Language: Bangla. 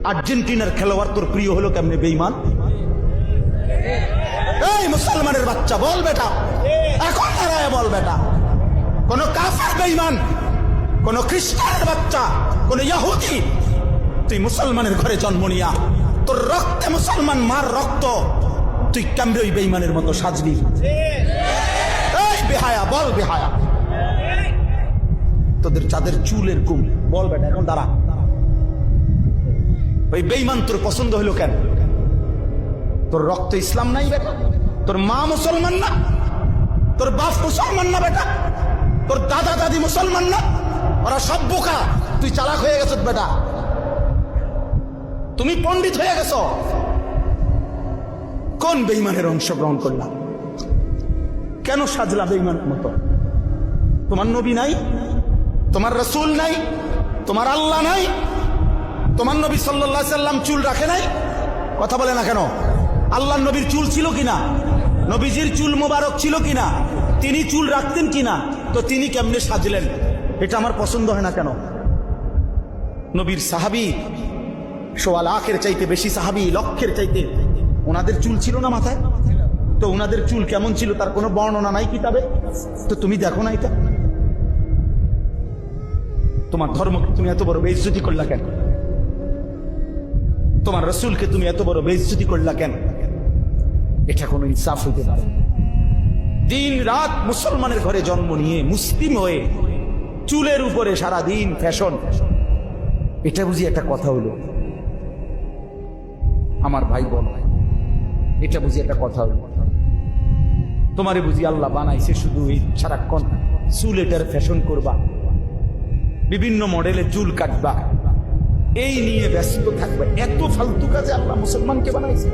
আর্জেন্টিনার খেলোয়াড় তোর প্রিয় হলো কেমনে বেঈমান? এই মুসলমানের বাচ্চা বল বেটা, এখন দাঁড়ায় বল বেটা, কোন কাফের বেঈমান, কোন খ্রিস্টানের বাচ্চা, কোন ইহুদি, তুই মুসলমানের ঘরে জন্ম নিয়া তোর রক্তে মুসলমান মার রক্ত, তুই কেমনে ওই বেঈমানের মতো সাজবি? এই বেহায়া বল বেহায়া, তোদের যাদের চুলের কুম বল বেটা, এখন দাঁড়া। ওই বেঈমান তোর পছন্দ হলো কেন? তোর রক্ত ইসলাম নাই বেটা, তোর মা মুসলমান না, তোর বাপ মুসলমান না বেটা, তোর দাদা দাদি মুসলমান না, ওরা সব বোকা, তুই চালাক হয়ে গেছ বেটা, তুমি পণ্ডিত হয়ে গেছ। কোন বেঈমানের অংশগ্রহণ করলাম? কেন সাজলা বেঈমানের মতো? তোমার নবী নাই, তোমার রাসূল নাই, তোমার আল্লাহ নাই, তোমার নবী সাল্লাল্লাহু আলাইহি সাল্লাম চুল রাখে নাই? কথা বলে না কেন? আল্লাহর নবীর চুল ছিল কিনা? নবীজির চুল মোবারক ছিল কিনা? তিনি চুল রাখতেন কিনা? তো তিনি কেমনে সাজলেন? এটা আমার পছন্দ হয় না কেন? নবীর সাহাবী সোয়া লাখের চাইতে বেশি সাহাবী, লক্ষের চাইতে, ওনাদের চুল ছিল না মাথায়? তো ওনাদের চুল কেমন ছিল তার কোনো বর্ণনা নাই কিতাবে? তো তুমি দেখো না এটা? তোমার ধর্মকে তুমি এত বড় বেইজ্জতি করলা কেন? তোমার রাসূলকে তুমি এত বড় বেইজ্জতি করলা কেন? এটা কোনো ইনসাফ হইতে পারে? দিন রাত মুসলমানের ঘরে জন্ম নিয়ে মুসলিম হয়ে চুলের উপরে সারা দিন ফ্যাশন, এটা বুঝি একটা কথা হলো? আমার ভাই বোন, এটা বুঝি একটা কথা হলো? তোমারে বুঝি আল্লাহ বানাইছে শুধু এই সারাক্ষণ চুল এটার ফ্যাশন করবা, বিভিন্ন মডেলের চুল কাটবা, এই নিয়ে ব্যস্ত থাকবে? এত ফালতু কাজে আল্লাহ মুসলমানকে বানাইছে?